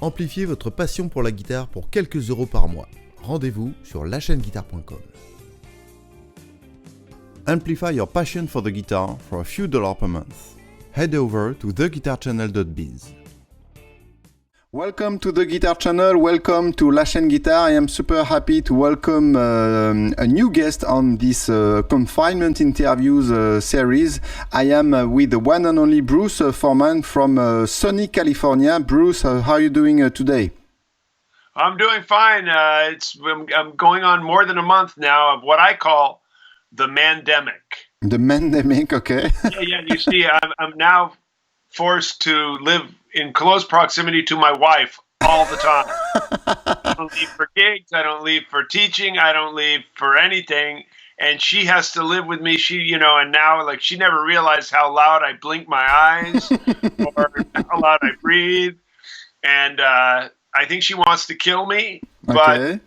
Amplifiez votre passion pour la guitare pour quelques euros par mois. Rendez-vous sur lachaîneguitare.com. Amplify your passion for the guitar for a few dollars per month. Head over to theguitarchannel.biz. Welcome to the Guitar Channel, welcome to La Chaîne Guitare. I am super happy to welcome a new guest on this confinement interviews series. I am with the one and only Bruce Forman from sunny California. Bruce, how are you doing today? I'm doing fine. I'm going on more than a month now of what I call the mandemic. The mandemic, okay. Yeah. You see, I'm now forced to live in close proximity to my wife all the time. I don't leave for gigs. I don't leave for teaching. I don't leave for anything. And she has to live with me. And now, she never realized how loud I blink my eyes or how loud I breathe. And I think she wants to kill me. Okay.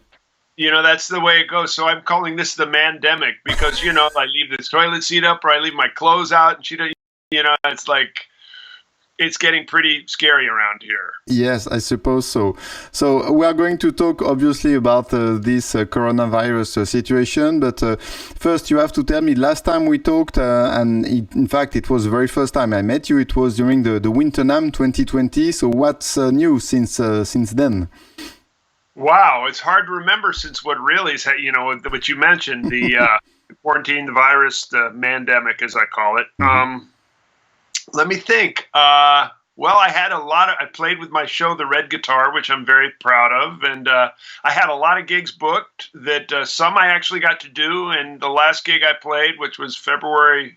But, that's the way it goes. So I'm calling this the mandemic because, I leave the toilet seat up or I leave my clothes out. And she doesn't, it's like... It's getting pretty scary around here. Yes, I suppose so. So we are going to talk obviously about this coronavirus situation, but first you have to tell me, last time we talked, in fact it was the very first time I met you, it was during the Winter NAMM 2020, so what's new since then? Wow, it's hard to remember since what really is, what you mentioned, the quarantine, the virus, the mandemic as I call it. Mm-hmm. Let me think. I played with my show, The Red Guitar, which I'm very proud of. And I had a lot of gigs booked that some I actually got to do. And the last gig I played, which was February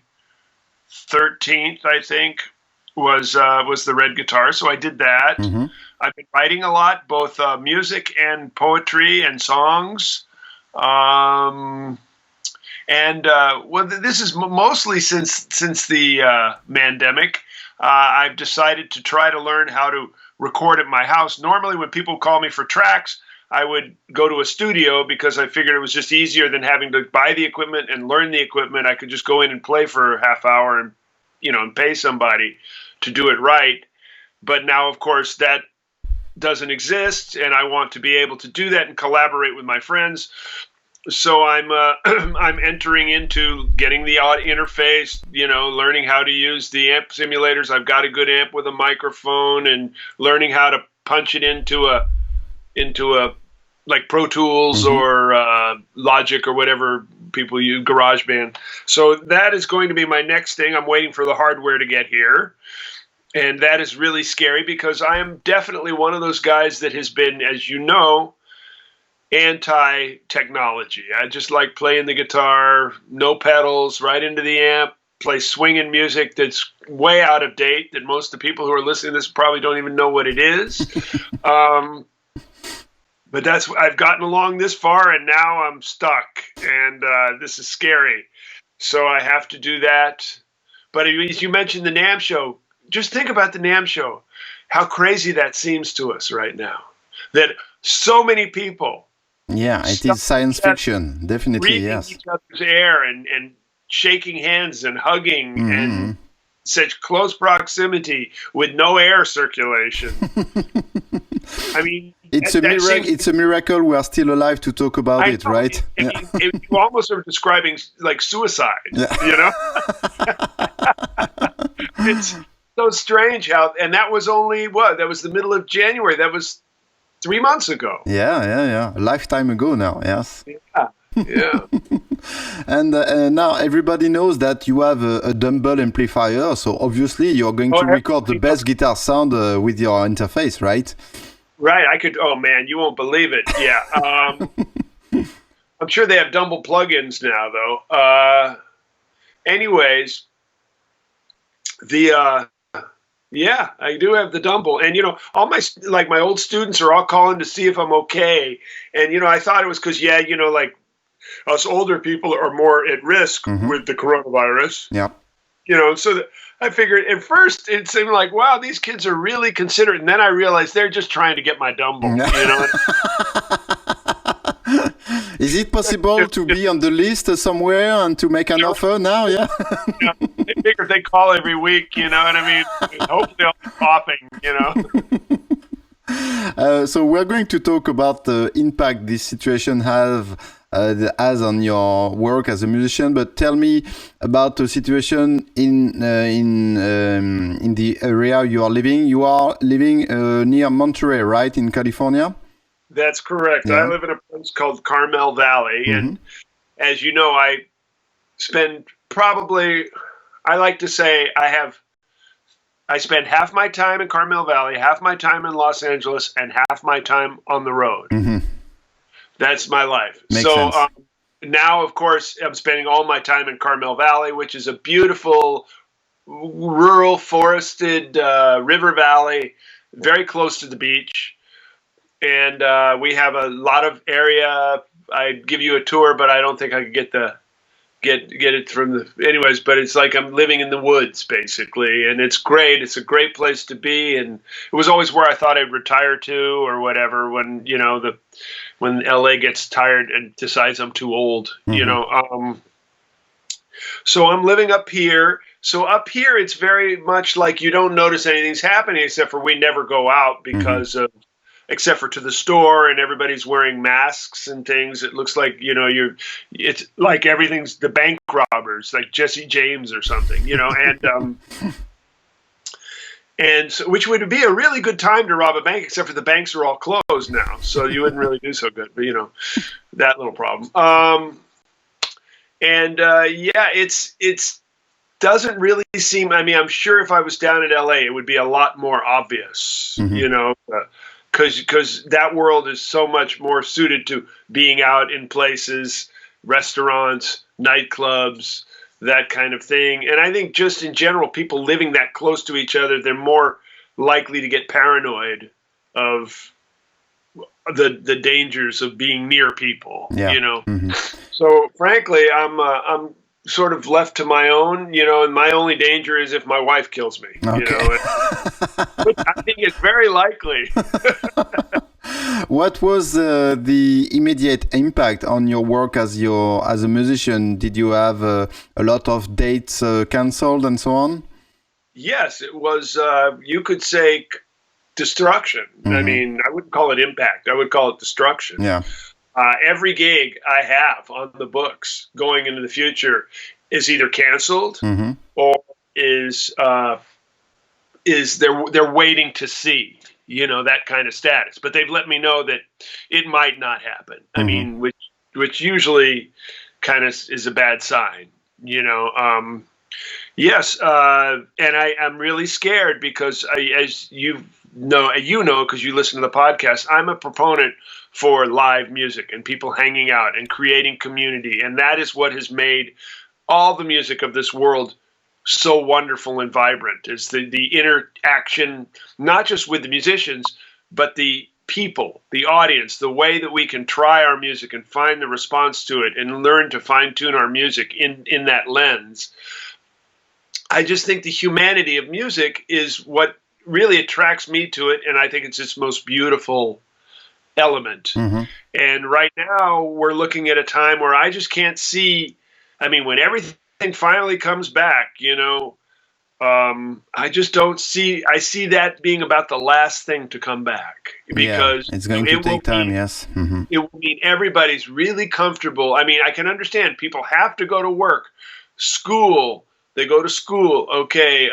13th, I think, was The Red Guitar. So I did that. Mm-hmm. I've been writing a lot, both music and poetry and songs. This is mostly since the mandemic. I've decided to try to learn how to record at my house. Normally, when people call me for tracks, I would go to a studio because I figured it was just easier than having to buy the equipment and learn the equipment. I could just go in and play for a half hour and pay somebody to do it right. But now, of course, that doesn't exist, and I want to be able to do that and collaborate with my friends. So I'm entering into getting the audio interface, learning how to use the amp simulators. I've got a good amp with a microphone, and learning how to punch it into a like Pro Tools mm-hmm. or Logic or whatever people use, GarageBand. So that is going to be my next thing. I'm waiting for the hardware to get here. And that is really scary because I am definitely one of those guys that has been, as you know, anti-technology. I just like playing the guitar, no pedals, right into the amp, play swinging music that's way out of date, that most of the people who are listening to this probably don't even know what it is. But I've gotten along this far, and now I'm stuck, and this is scary. So I have to do that. But as you mentioned the NAMM show, just think about the NAMM show, how crazy that seems to us right now, that so many people. Yeah, it is science fiction, definitely, yes. Each other's air and shaking hands and hugging mm-hmm. and such close proximity with no air circulation. I mean, it's a miracle we are still alive to talk about it, right? You almost are describing like suicide, It's so strange how, and that was only that was the middle of January. That was 3 months ago. Yeah. A lifetime ago now, yes. Yeah. And now everybody knows that you have a dumbbell amplifier, so obviously you're going to record the best guitar sound with your interface, right? Right. Oh man, you won't believe it. Yeah. I'm sure they have Dumble plugins now, though. Anyways, yeah, I do have the Dumble, and all my old students are all calling to see if I'm okay, and I thought it was because us older people are more at risk mm-hmm. with the coronavirus. Yeah, so I figured at first it seemed like, wow, these kids are really considerate, and then I realized they're just trying to get my Dumble. Is it possible to be on the list somewhere and to make an offer now? Yeah. They figure if they call every week, you know what I mean? Hopefully I'll be coughing, So we're going to talk about the impact this situation has on your work as a musician. But tell me about the situation in the area you are living. You are living near Monterey, right, in California? That's correct. Yeah. I live in a place called Carmel Valley, and as you know, I spend I like to say I spend half my time in Carmel Valley, half my time in Los Angeles, and half my time on the road. That's my life. Makes sense. Now, of course, I'm spending all my time in Carmel Valley, which is a beautiful, rural, forested river valley, very close to the beach. And we have a lot of area. I'd give you a tour, but I don't think I could get it from the anyways, but it's like I'm living in the woods basically, and it's great. It's a great place to be, and it was always where I thought I'd retire to or whatever when when LA gets tired and decides I'm too old, so I'm living up here. So up here it's very much like you don't notice anything's happening except for we never go out because of except for to the store, and everybody's wearing masks and things. It looks like, it's like everything's the bank robbers, like Jesse James or something, and so, which would be a really good time to rob a bank, except for the banks are all closed now. So you wouldn't really do so good, but that little problem. It's doesn't really seem, I'm sure if I was down in LA, it would be a lot more obvious, because that world is so much more suited to being out in places, restaurants, nightclubs, that kind of thing. And I think just in general, people living that close to each other, they're more likely to get paranoid of the dangers of being near people, So frankly, I'm sort of left to my own, and my only danger is if my wife kills me, which I think is very likely. What was the immediate impact on your work as a musician? Did you have a lot of dates canceled and so on? Yes, it was, you could say, destruction. I wouldn't call it impact. I would call it destruction. Yeah. Every gig I have on the books going into the future is either canceled or is they're waiting to see, that kind of status. But they've let me know that it might not happen. Which usually kind of is a bad sign, Yes, and I'm really scared because as you know, because you listen to the podcast, I'm a proponent for live music and people hanging out and creating community. And that is what has made all the music of this world so wonderful and vibrant, is the interaction, not just with the musicians, but the people, the audience, the way that we can try our music and find the response to it and learn to fine tune our music in that lens. I just think the humanity of music is what really attracts me to it. And I think it's its most beautiful element. And right now we're looking at a time where I just can't see, when everything finally comes back, I just don't see, I see that being about the last thing to come back, because it's going to take time. Yes. It will mean everybody's really comfortable. I can understand people have to go to work, school, they go to school. Okay.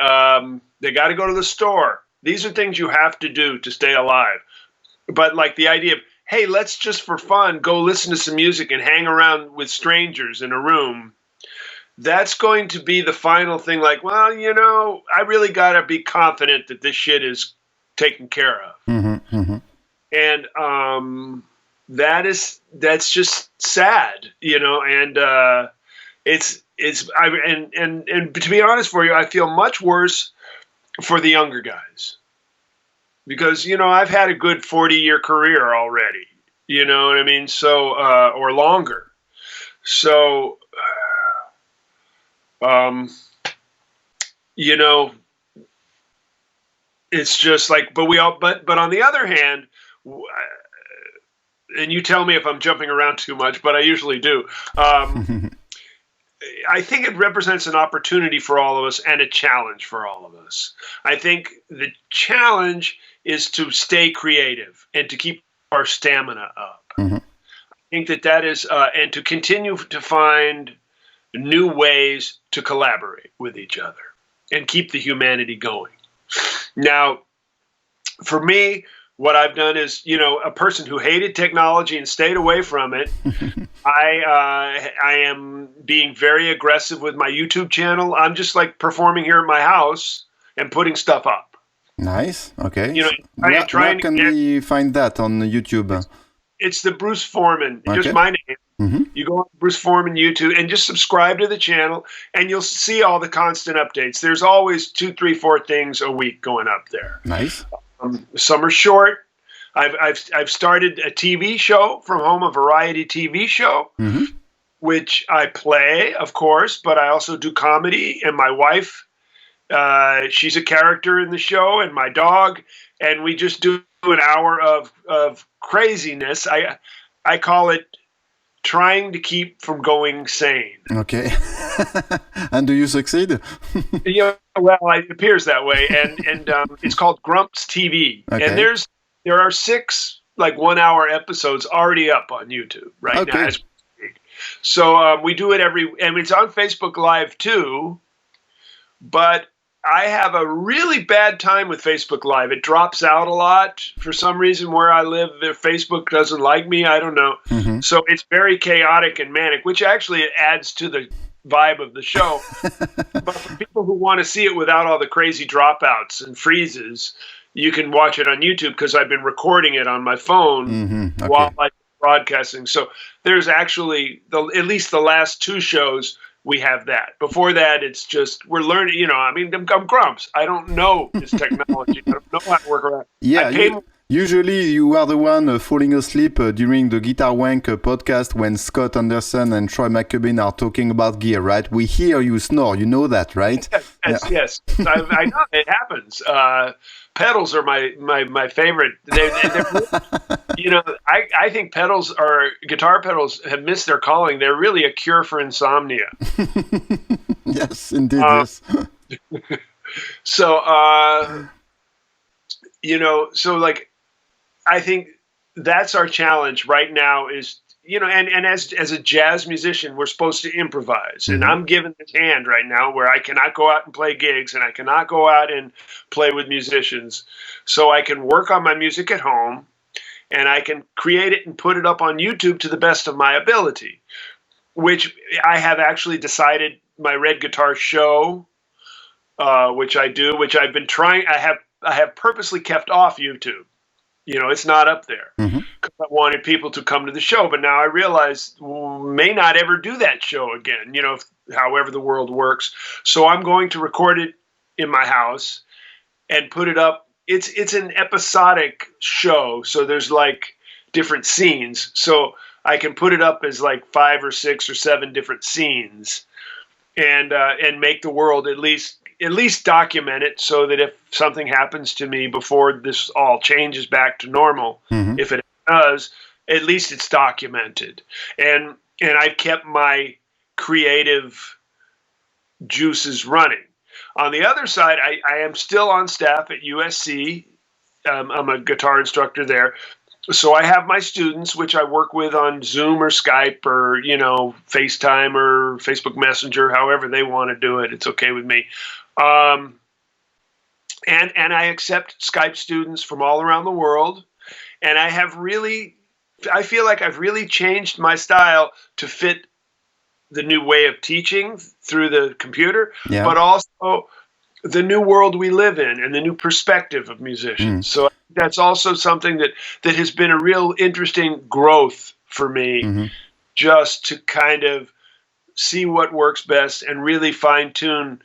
They got to go to the store. These are things you have to do to stay alive. But like the idea of, hey, let's just for fun go listen to some music and hang around with strangers in a room. That's going to be the final thing. Like, well, I really got to be confident that this shit is taken care of. And that's just sad, and and to be honest for you, I feel much worse for the younger guys. Because, I've had a good 40-year career already, you know what I mean? So, or longer. So, it's just like, but on the other hand, and you tell me if I'm jumping around too much, but I usually do. I think it represents an opportunity for all of us and a challenge for all of us. I think the challenge is to stay creative and to keep our stamina up. Mm-hmm. I think that is, and to continue to find new ways to collaborate with each other and keep the humanity going. Now, for me, what I've done is, a person who hated technology and stayed away from it, I am being very aggressive with my YouTube channel. I'm just like performing here at my house and putting stuff up. Nice. Okay. Where can we find that on YouTube? It's the Bruce Forman, okay. Just my name. Mm-hmm. You go on Bruce Forman YouTube and just subscribe to the channel, and you'll see all the constant updates. There's always 2, 3, 4 things a week going up there. Nice. Some are short. I've started a TV show from home, a variety TV show, mm-hmm. which I play, of course, but I also do comedy. And my wife, she's a character in the show, and my dog, and we just do an hour of craziness. I call it trying to keep from going sane. Okay. And do you succeed? Well, it appears that way. And it's called Grumps TV. Okay. And there are 6 1-hour episodes already up on YouTube right now. As we speak. So we do it and it's on Facebook Live too. But I have a really bad time with Facebook Live. It drops out a lot. For some reason where I live, Facebook doesn't like me. I don't know. Mm-hmm. So it's very chaotic and manic, which actually adds to the vibe of the show. But for people who want to see it without all the crazy dropouts and freezes, you can watch it on YouTube because I've been recording it on my phone mm-hmm. while I'm broadcasting. So there's actually, at least the last 2 shows, we have that. Before that, it's just, we're learning, I'm grumps. I don't know this technology. I don't know how to work around. Yeah, usually you are the one falling asleep during the Guitar Wank podcast when Scott Anderson and Troy McCubbin are talking about gear, right? We hear you snore. You know that, right? Yes. I know. It happens. Pedals are my favorite. They're I think guitar pedals have missed their calling. They're really a cure for insomnia. Yes, indeed. Yes. So, I think that's our challenge right now is, and as a jazz musician, we're supposed to improvise. Mm-hmm. And I'm given this hand right now where I cannot go out and play gigs and I cannot go out and play with musicians. So I can work on my music at home and I can create it and put it up on YouTube to the best of my ability, which I have actually decided my Red Guitar show, which I do, which I've been trying. I have purposely kept off YouTube. It's not up there because mm-hmm. I wanted people to come to the show. But now I realize may not ever do that show again, however the world works. So I'm going to record it in my house and put it up. It's an episodic show. So there's different scenes. So I can put it up as 5 or 6 or 7 different scenes and make the world at least document it so that if something happens to me before this all changes back to normal, mm-hmm. if it does, at least it's documented. And I've kept my creative juices running. On the other side, I am still on staff at USC. I'm a guitar instructor there. So I have my students, which I work with on Zoom or Skype or, FaceTime or Facebook Messenger, however they want to do it. It's okay with me. And I accept Skype students from all around the world. And I feel like I've really changed my style to fit the new way of teaching through the computer, but also the new world we live in and the new perspective of musicians. So that's also something that has been a real interesting growth for me, just to kind of see what works best and really fine tune.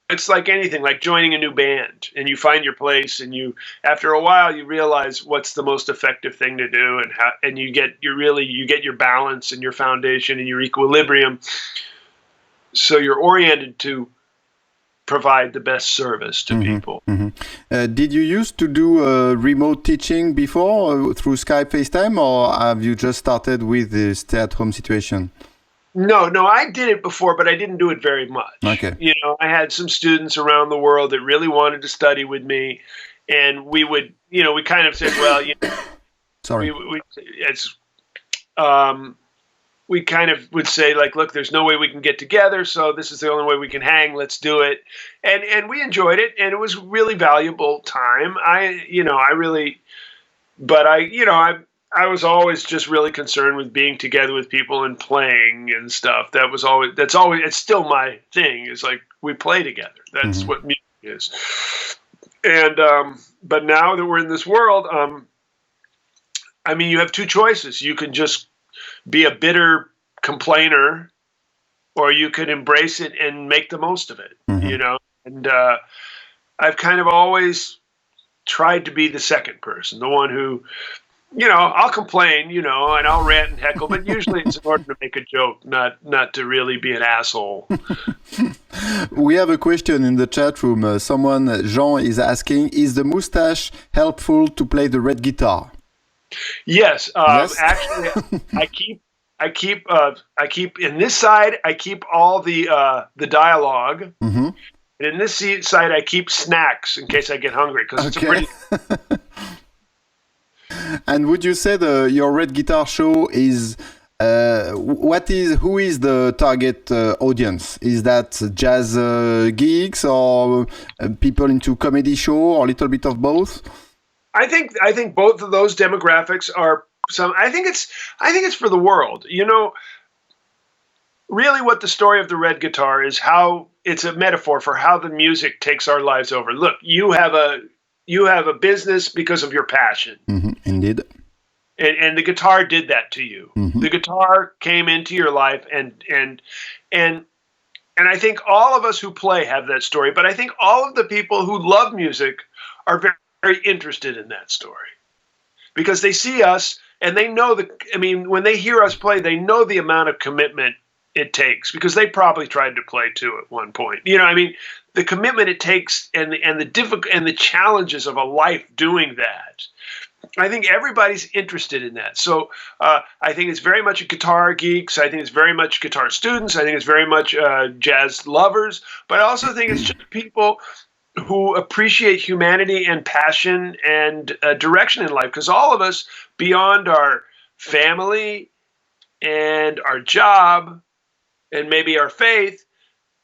It's like anything, like joining a new band, and you find your place, and after a while you realize what's the most effective thing to do, and you get your balance and your foundation and your equilibrium, so you're oriented to provide the best service to people. Did you used to do remote teaching before through Skype, FaceTime, or have you just started with the stay-at-home situation? No, I did it before, but I didn't do it very much. Okay. I had some students around the world that really wanted to study with me, and we would, we kind of said, well, Sorry. We kind of would say, like, look, there's no way we can get together, so this is the only way we can hang. Let's do it. And we enjoyed it, and it was really valuable time. I was always just really concerned with being together with people and playing and stuff. It's still my thing. It's like we play together. That's what music is. And but now that we're in this world, you have two choices. You can just be a bitter complainer, or you could embrace it and make the most of it, and I've kind of always tried to be the second person, the one who, I'll complain, and I'll rant and heckle, but usually it's in order to make a joke, not to really be an asshole. We have a question in the chat room. Jean is asking, is the mustache helpful to play the red guitar? Yes, Yes? actually, I keep in this side. I keep all the dialogue, and in this side, I keep snacks in case I get hungry because it's a pretty. And would you say your red guitar show is who is the target audience? Is that jazz geeks or people into comedy show, or a little bit of both? I think both of those demographics are some. I think it's for the world. Really, what the story of the red guitar is, how it's a metaphor for how the music takes our lives over. Look, you have a business because of your passion. Indeed. And the guitar did that to you. The guitar came into your life, and I think all of us who play have that story. But I think all of the people who love music are very, very interested in that story, because they see us and they know when they hear us play, they know the amount of commitment it takes, because they probably tried to play too at one point. The commitment it takes and the challenges of a life doing that. I think everybody's interested in that. So I think it's very much guitar geeks. I think it's very much guitar students. I think it's very much jazz lovers. But I also think it's just people who appreciate humanity and passion and direction in life. Because all of us, beyond our family and our job and maybe our faith,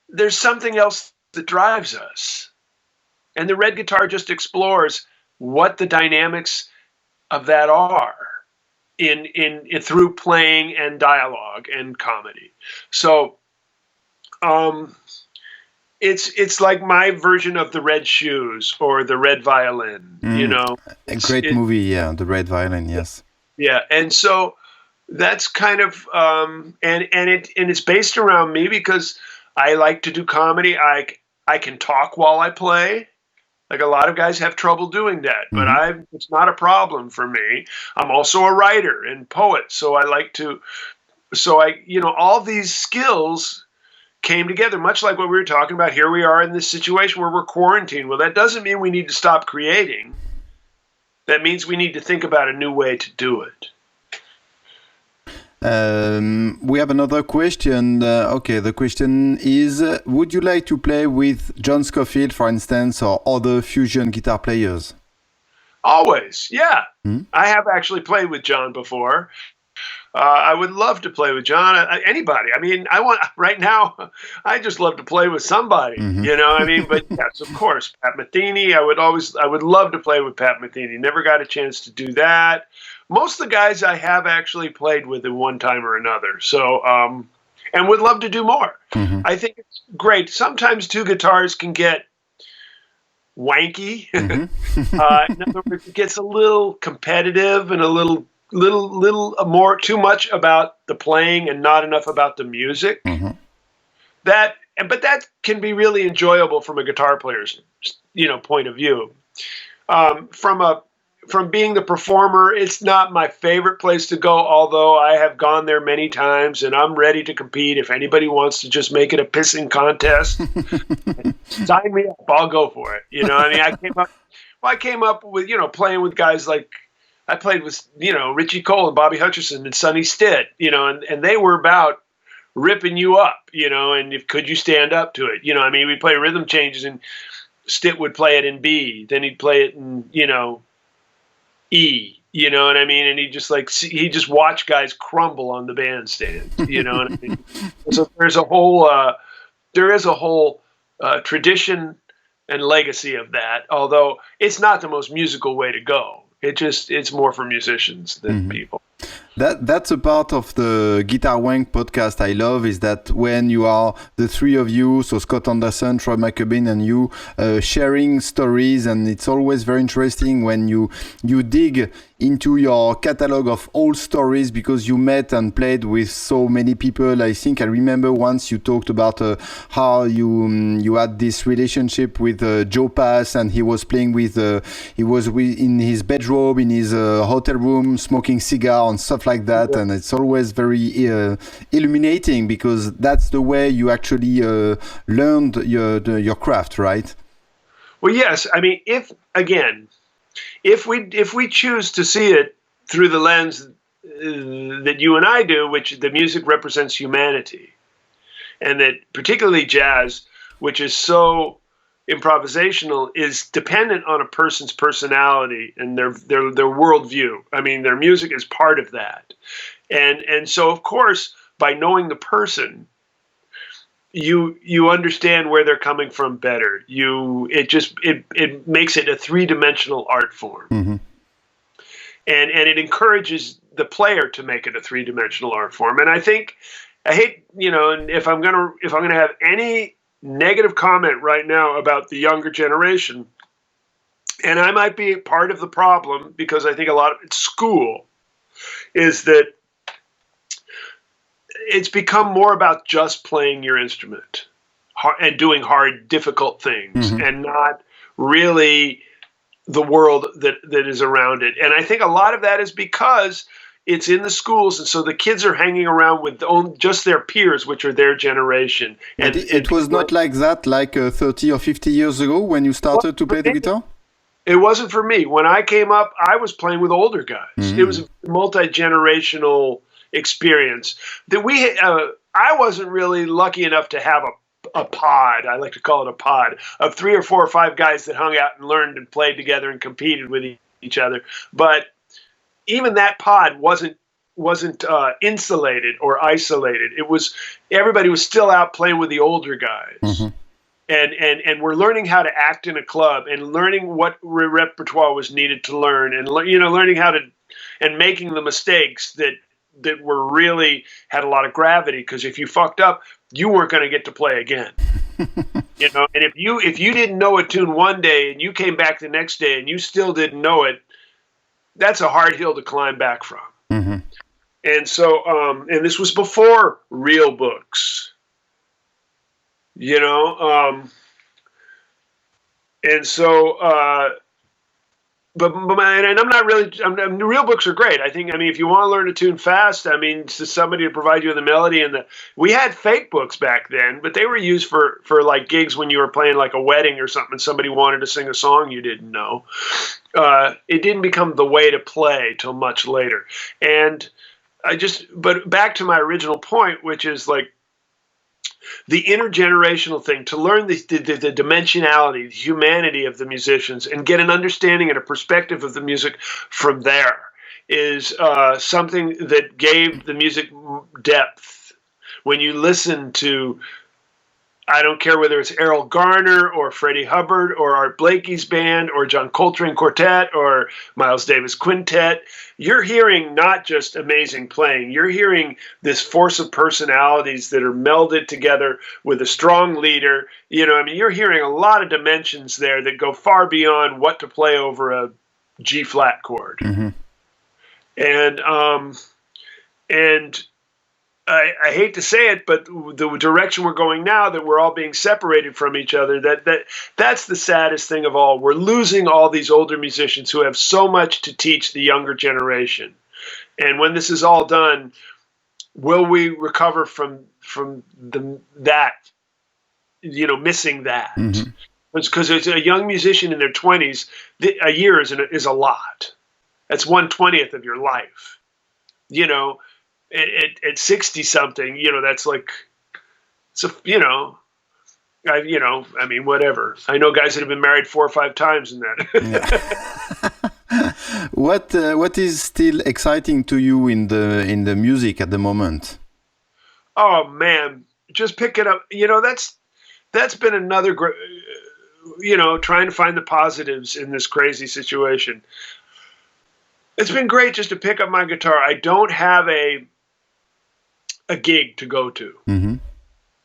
there's something else that drives us. And the red guitar just explores what the dynamics of that are in through playing and dialogue and comedy. So it's like my version of the Red Shoes or the Red Violin, A great movie, The Red Violin, yes. Yeah, and so that's kind of and it's based around me, because I like to do comedy. I can talk while I play. Like, a lot of guys have trouble doing that, but it's not a problem for me. I'm also a writer and poet, so all these skills came together, much like what we were talking about. Here we are in this situation where we're quarantined. Well, that doesn't mean we need to stop creating. That means we need to think about a new way to do it. We have another question. The question is, would you like to play with John Scofield, for instance, or other fusion guitar players? Always, yeah. I have actually played with John before. I would love to play with John. Anybody. Right now, I just love to play with somebody, But yes, of course, Pat Metheny. I would love to play with Pat Metheny. Never got a chance to do that. Most of the guys I have actually played with at one time or another. So, and would love to do more. I think it's great. Sometimes two guitars can get wanky. In other words, it gets a little competitive and a little more, too much about the playing and not enough about the music. But that can be really enjoyable from a guitar player's, point of view. From being the performer, it's not my favorite place to go, although I have gone there many times, and I'm ready to compete. If anybody wants to just make it a pissing contest, sign me up. I'll go for it. I came up with, playing with guys like, I played with, Richie Cole and Bobby Hutcherson and Sonny Stitt, and they were about ripping you up, and could you stand up to it? We play rhythm changes, and Stitt would play it in B, then he'd play it in, E, you know what I mean? And he just watch guys crumble on the bandstand, you know what I mean? So there is a whole tradition and legacy of that, although it's not the most musical way to go. It's more for musicians than people. That's a part of the Guitar Wank podcast I love, is that when you are the three of you, so Scott Anderson, Troy McCubbin, and you, sharing stories, and it's always very interesting when you dig into your catalog of old stories because you met and played with so many people. I think I remember once you talked about how you had this relationship with Joe Pass, and he was playing with in his bedroom, in his hotel room, smoking cigar and stuff like that. Yeah. And it's always very illuminating because that's the way you actually learned your craft, right? Well, yes. I mean, if we choose to see it through the lens that you and I do, which the music represents humanity, and that particularly jazz, which is so improvisational, is dependent on a person's personality and their worldview. I mean, their music is part of that, and so of course, by knowing the person, you understand where they're coming from better. It makes it a three-dimensional art form, and it encourages the player to make it a three-dimensional art form. And I hate, and if I'm gonna have any negative comment right now about the younger generation, and I might be part of the problem because I think a lot of it's school, is that it's become more about just playing your instrument and doing hard, difficult things, and not really the world that is around it. And I think a lot of that is because it's in the schools, and so the kids are hanging around with just their peers, which are their generation. And it was not like that, 30 or 50 years ago when you started to play the guitar? It wasn't for me. When I came up, I was playing with older guys. It was a multi-generational experience that I wasn't really lucky enough to have a pod. I like to call it a pod of 3 or 4 or 5 guys that hung out and learned and played together and competed with each other. But even that pod wasn't insulated or isolated. It was, everybody was still out playing with the older guys, and we're learning how to act in a club and learning what repertoire was needed to learn, and learning how to, and making the mistakes that were really had a lot of gravity, because if you fucked up, you weren't going to get to play again. And if you didn't know a tune one day and you came back the next day and you still didn't know it, that's a hard hill to climb back from. And so, and this was before real books, and so, and I'm not really. The real books are great. I mean, if you want to learn a tune fast, I mean, to somebody to provide you with the melody we had fake books back then, but they were used for like gigs when you were playing like a wedding or something, and somebody wanted to sing a song you didn't know. It didn't become the way to play till much later. And but back to my original point, which is like the intergenerational thing, to learn the dimensionality, the humanity of the musicians, and get an understanding and a perspective of the music from there, is something that gave the music depth. When you listen to, I don't care whether it's Errol Garner or Freddie Hubbard or Art Blakey's band or John Coltrane Quartet or Miles Davis Quintet, you're hearing not just amazing playing, you're hearing this force of personalities that are melded together with a strong leader. You're hearing a lot of dimensions there that go far beyond what to play over a G flat chord. And I hate to say it, but the direction we're going now, that we're all being separated from each other, that's the saddest thing of all. We're losing all these older musicians who have so much to teach the younger generation. And when this is all done, will we recover from that, missing that? Because as a young musician in their 20s, a year is a lot. That's 1/20th of your life, At 60 something, that's like, I mean, whatever. I know guys that have been married 4 or 5 times in that. Yeah. What is still exciting to you in the music at the moment? Oh man, just pick it up. That's been another great. Trying to find the positives in this crazy situation. It's been great just to pick up my guitar. I don't have a gig to go to. Mm-hmm.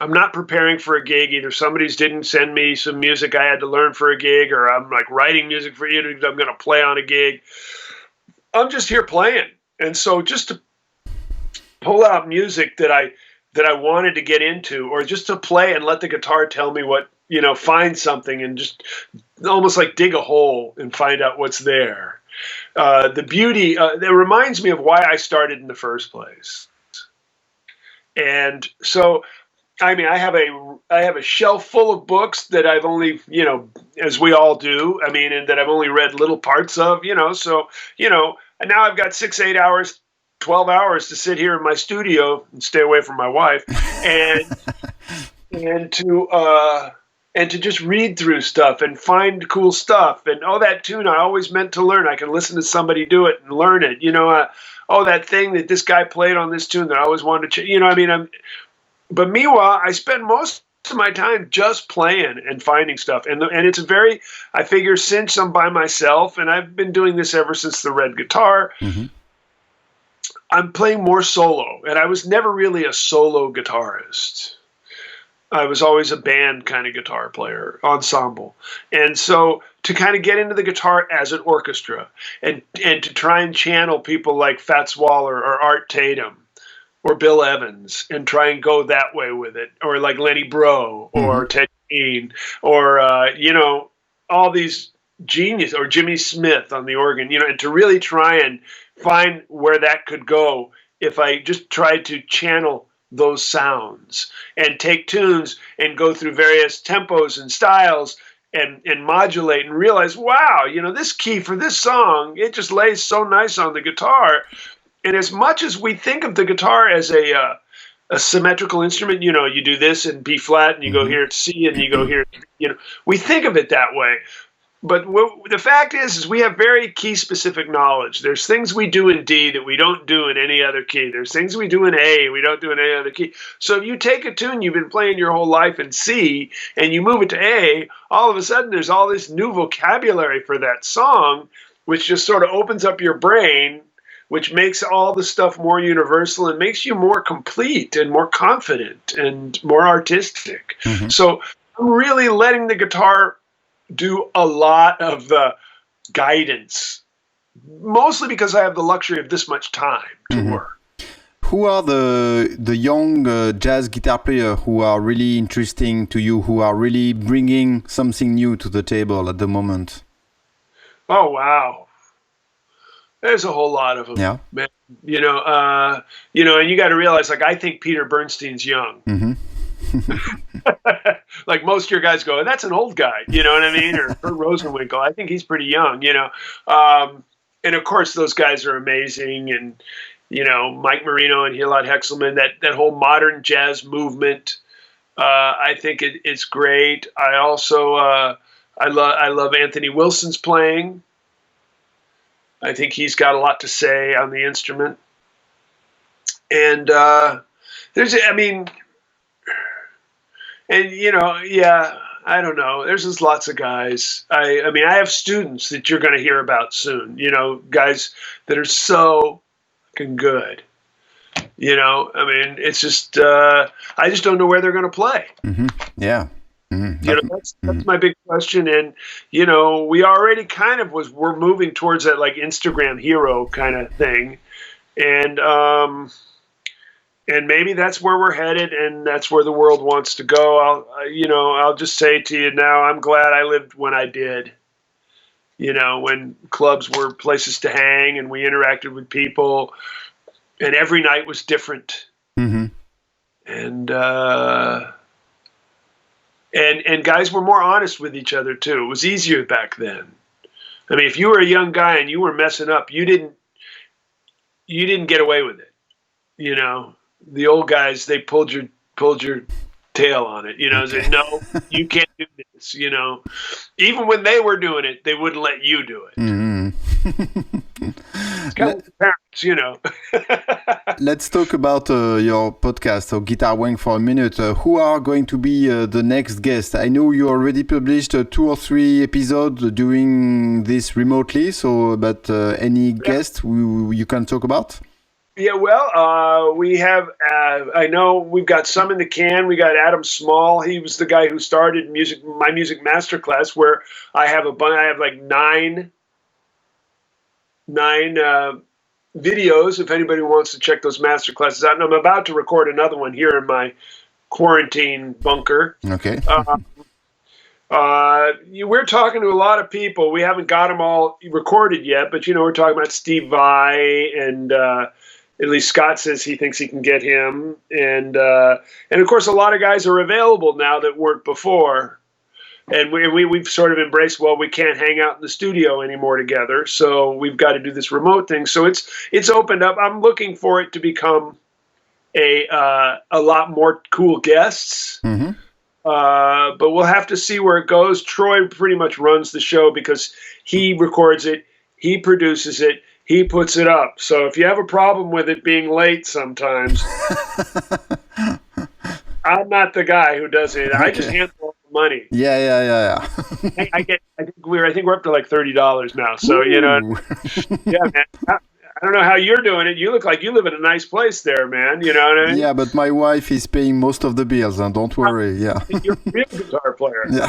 I'm not preparing for a gig. Either somebody's didn't send me some music I had to learn for a gig, or I'm like writing music for you. I'm going to play on a gig. I'm just here playing. And so just to pull out music that I wanted to get into, or just to play and let the guitar tell me what, find something and just almost like dig a hole and find out what's there. The beauty, it reminds me of why I started in the first place. And so, I mean, I have a shelf full of books that I've only, as we all do, I mean, and that I've only read little parts of, so, and now I've got 6, 8 hours, 12 hours to sit here in my studio and stay away from my wife and to just read through stuff and find cool stuff. And, that tune I always meant to learn. I can listen to somebody do it and learn it, that thing that this guy played on this tune that I always wanted to, but meanwhile, I spend most of my time just playing and finding stuff. And it's I figure since I'm by myself, and I've been doing this ever since the red guitar, mm-hmm. I'm playing more solo. And I was never really a solo guitarist. I was always a band kind of guitar player, ensemble. And so to kind of get into the guitar as an orchestra and to try and channel people like Fats Waller or Art Tatum, or Bill Evans, and try and go that way with it, or like Lenny Breau, or Ted Green, or all these geniuses, or Jimmy Smith on the organ, and to really try and find where that could go if I just tried to channel those sounds and take tunes and go through various tempos and styles and modulate and realize, wow, this key for this song, it just lays so nice on the guitar. And as much as we think of the guitar as a symmetrical instrument, you do this in B flat and you go here at C and you go here, we think of it that way. But the fact is we have very key specific knowledge. There's things we do in D that we don't do in any other key. There's things we do in A we don't do in any other key. So if you take a tune you've been playing your whole life in C and you move it to A, all of a sudden there's all this new vocabulary for that song, which just sort of opens up your brain, which makes all the stuff more universal and makes you more complete and more confident and more artistic. Mm-hmm. So I'm really letting the guitar do a lot of the guidance, mostly because I have the luxury of this much time to work. Who are the young jazz guitar players who are really interesting to you, who are really bringing something new to the table at the moment? Oh, wow. There's a whole lot of them, yeah. Man. And you got to realize, like, I think Peter Bernstein's young. Mm-hmm. Like most of your guys go, that's an old guy, you know what I mean? Or Kurt Rosenwinkel, I think he's pretty young, and of course those guys are amazing. And, Mike Marino and Gilad Hexelman, that whole modern jazz movement, I think it's great. I also, I love Anthony Wilson's playing. I think he's got a lot to say on the instrument. And I don't know. There's just lots of guys. I have students that you're going to hear about soon, guys that are so fucking good. It's just, I just don't know where they're going to play. Mm-hmm. Yeah. Mm-hmm. That's my big question. And, we already kind of we're moving towards that like Instagram hero kind of thing. And maybe that's where we're headed, and that's where the world wants to go. I'll just say to you now, I'm glad I lived when I did. When clubs were places to hang and we interacted with people, and every night was different. Mm-hmm. And guys were more honest with each other too. It was easier back then. If you were a young guy and you were messing up, you didn't get away with it. The old guys, they pulled your tail on it. Said, no, you can't do this. Even when they were doing it, they wouldn't let you do it. Mm-hmm. It's kind of parents. Let's talk about your podcast, so Guitar Wang, for a minute. Who are going to be the next guest? I know you already published 2 or 3 episodes doing this remotely, but any guest you can talk about? Yeah, well, we have, I know we've got some in the can. We got Adam Small. He was the guy who started my music masterclass, where I have like 9 videos, if anybody wants to check those master classes out. And I'm about to record another one here in my quarantine bunker. Okay. We're talking to a lot of people. We haven't got them all recorded yet, but we're talking about Steve Vai, and at least Scott says he thinks he can get him, and of course a lot of guys are available now that weren't before. And we've sort of embraced, well, we can't hang out in the studio anymore together, so we've got to do this remote thing. So it's opened up. I'm looking for it to become a lot more cool guests. Mm-hmm. But we'll have to see where it goes. Troy pretty much runs the show because he records it, he produces it, he puts it up. So if you have a problem with it being late sometimes, I'm not the guy who does it. I just handle all the money. Yeah. I think we're up to like $30 now. So yeah, man. I don't know how you're doing it. You look like you live in a nice place there, man. You know what I mean? Yeah, but my wife is paying most of the bills, and don't worry. Yeah. You're a real guitar player. Yeah.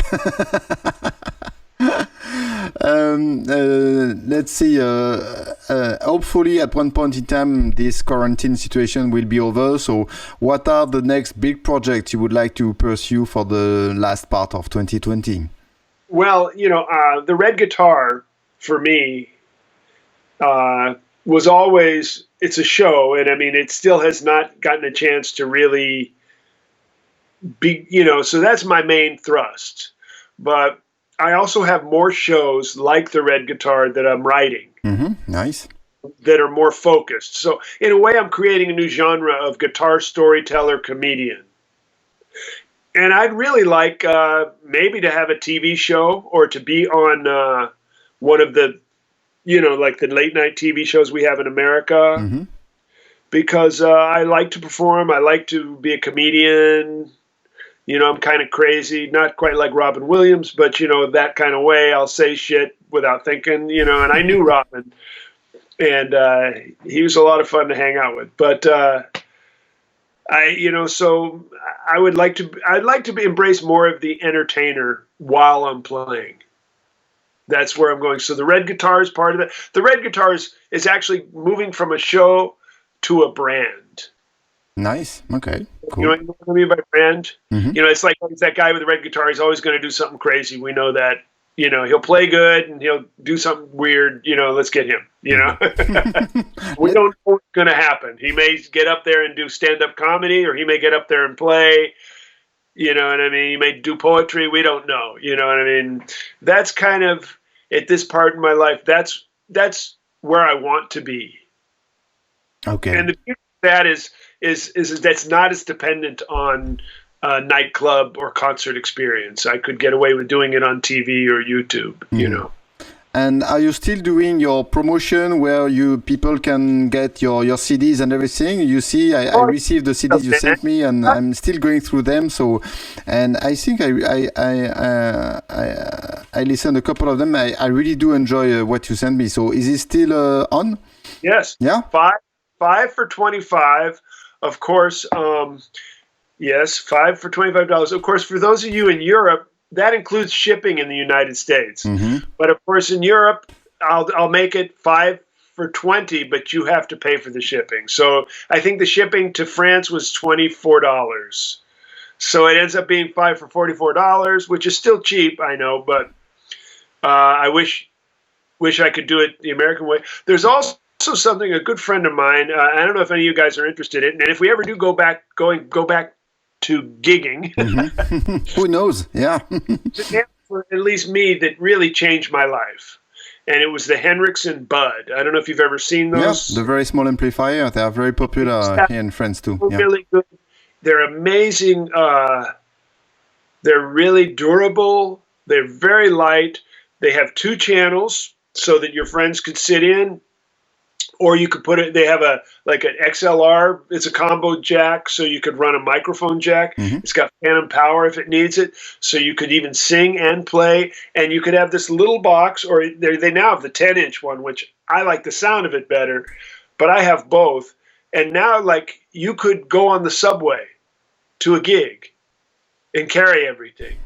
Let's see. Hopefully, at one point in time, this quarantine situation will be over. So, what are the next big projects you would like to pursue for the last part of 2020? Well, the Red Guitar for me was always, it's a show, and I mean, it still has not gotten a chance to really be, so that's my main thrust. But I also have more shows like the Red Guitar that I'm writing. Mm-hmm. Nice. That are more focused. So in a way, I'm creating a new genre of guitar storyteller comedian. And I'd really like maybe to have a TV show, or to be on one of the, like the late night TV shows we have in America. Mm-hmm. Because I like to perform. I like to be a comedian. I'm kind of crazy, not quite like Robin Williams, but, that kind of way. I'll say shit without thinking, and I knew Robin, and he was a lot of fun to hang out with. But so I'd like to embrace more of the entertainer while I'm playing. That's where I'm going. So the Red Guitar is part of that. The Red Guitar is actually moving from a show to a brand. Nice. Okay. Cool. You know what I mean by brand? Mm-hmm. It's like that guy with the red guitar. He's always going to do something crazy. We know that. He'll play good and he'll do something weird. Let's get him. We don't know what's going to happen. He may get up there and do stand-up comedy, or he may get up there and play. You know what I mean? He may do poetry. We don't know. You know what I mean? That's kind of, at this part in my life, that's where I want to be. Okay. And the beauty of that is that's not as dependent on a nightclub or concert experience. I could get away with doing it on TV or YouTube, And are you still doing your promotion where people can get your CDs and everything? You see, I received the CDs you sent me, and I'm still going through them. So, and I think I listened a couple of them. I really do enjoy what you sent me. So, is it still on? Yes. Yeah. 5 for $25. Of course, yes, 5 for $25. Of course, for those of you in Europe, that includes shipping in the United States. Mm-hmm. But of course, in Europe, I'll make it 5 for $20, but you have to pay for the shipping. So I think the shipping to France was $24. So it ends up being 5 for $44, which is still cheap, I know, but I wish I could do it the American way. There's also something a good friend of mine, I don't know if any of you guys are interested in, and if we ever do go back to gigging, mm-hmm. Who knows? Yeah. For at least me, that really changed my life, and it was the Henriksen Bud. I don't know if you've ever seen those. Yeah, the very small amplifier. They are very popular here in France too. Really good. They're amazing They're really durable. They're very light. They have 2 channels so that your friends could sit in, or you could put it, they have an XLR, it's a combo jack, so you could run a microphone jack. It's got phantom power if it needs it, so you could even sing and play, and you could have this little box, or they now have the 10-inch one, which I like the sound of it better, but I have both. And now, like, you could go on the subway to a gig and carry everything.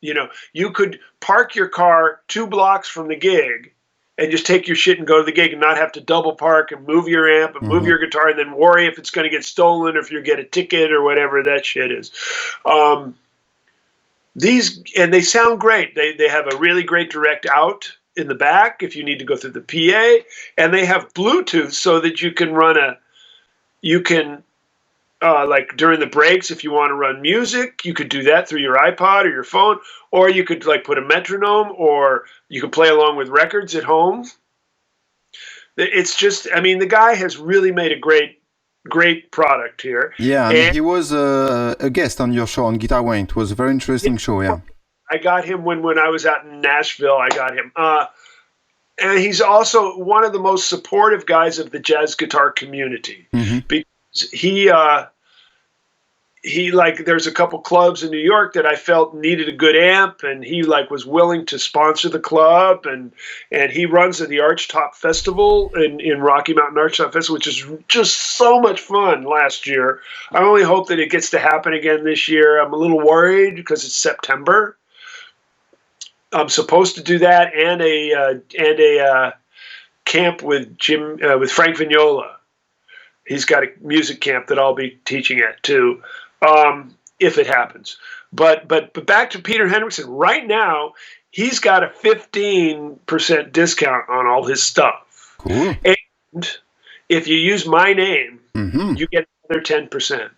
You know, you could park your car 2 blocks from the gig and just take your shit and go to the gig and not have to double park and move your amp and move your guitar and then worry if it's going to get stolen or if you get a ticket or whatever that shit is. And they sound great. They have a really great direct out in the back if you need to go through the PA, and they have Bluetooth so that you can like during the breaks, if you want to run music, you could do that through your iPod or your phone, or you could like put a metronome, or you could play along with records at home. It's just, I mean, the guy has really made a great product here. Yeah, and he was a guest on your show on Guitar Wayne. It was a very interesting show, yeah. I got him when I was out in Nashville. I got him. And he's also one of the most supportive guys of the jazz guitar community. Because he like, there's a couple clubs in New York that I felt needed a good amp, and he like was willing to sponsor the club, and he runs at the Archtop Festival in Rocky Mountain Archtop Festival, which is just so much fun last year. I only hope that it gets to happen again this year. I'm a little worried because it's September. I'm supposed to do that and a camp with Frank Vignola. He's got a music camp that I'll be teaching at too, if it happens. But back to Peter Hendrickson. Right now, he's got a 15% discount on all his stuff. Cool. And if you use my name, you get another 10%.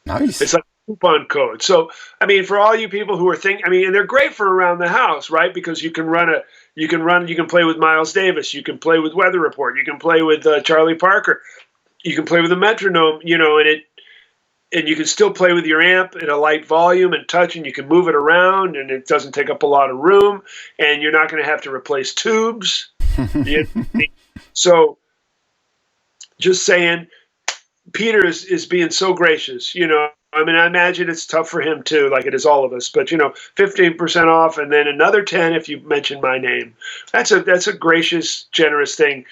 Nice. It's like a coupon code. So, I mean, for all you people who are and they're great for around the house, right? Because you can play with Miles Davis, you can play with Weather Report, you can play with Charlie Parker. You can play with a metronome, you know, and you can still play with your amp at a light volume and touch, and you can move it around, and it doesn't take up a lot of room, and you're not going to have to replace tubes. So, just saying, Peter is being so gracious, you know. I mean, I imagine it's tough for him too, like it is all of us. But you know, 15% off, and then another 10 if you mention my name. That's a gracious, generous thing.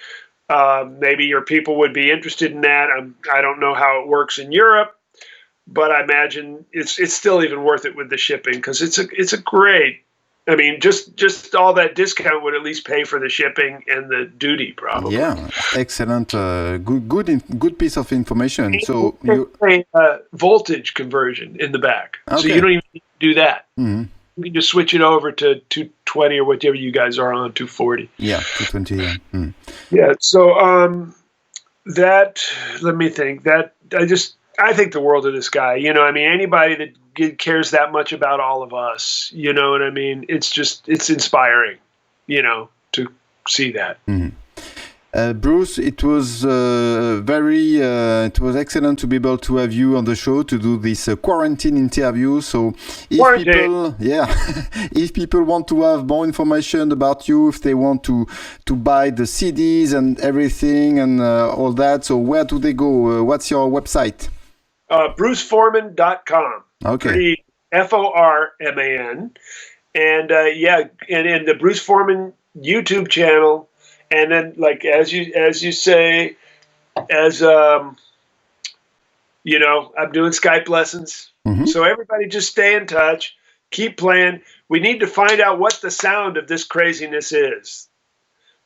Maybe your people would be interested in that. I don't know how it works in Europe, but I imagine it's still even worth it with the shipping, because it's a great. I mean, just all that discount would at least pay for the shipping and the duty, probably. Yeah, excellent. Good piece of information. And so you voltage conversion in the back, okay. So you don't even need to do that. You can just switch it over to 220 or whatever you guys are on, 240. Yeah, 220. Yeah. Yeah. So that, let me think. That I think the world of this guy. You know, I mean, anybody that cares that much about all of us, you know what I mean? It's inspiring, you know, to see that. Bruce, it was it was excellent to be able to have you on the show to do this quarantine interview. So if people want to have more information about you, if they want to buy the CDs and everything and all that, so where do they go? What's your website? BruceForman.com. Okay. Forman. And and the Bruce Forman YouTube channel. And then, like as you say, you know, I'm doing Skype lessons. So everybody, just stay in touch, keep playing. We need to find out what the sound of this craziness is.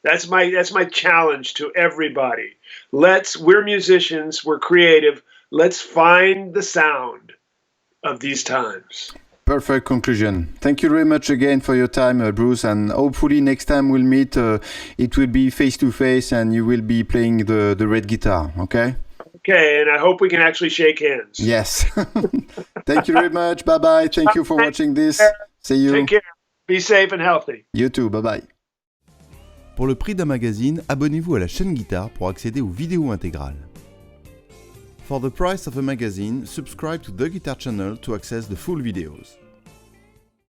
That's my challenge to everybody. We're musicians, we're creative. Let's find the sound of these times. Perfect conclusion. Thank you very much again for your time, Bruce, and hopefully next time we'll meet, it will be face-to-face and you will be playing the red guitar, okay? Okay, and I hope we can actually shake hands. Yes. Thank you very much. Bye-bye. Thank you for watching this. See you. Take care. Be safe and healthy. You too. Bye-bye. Pour le prix d'un magazine, abonnez-vous à la chaîne Guitare pour accéder aux vidéos intégrales. For the price of a magazine, subscribe to the Guitar channel to access the full videos.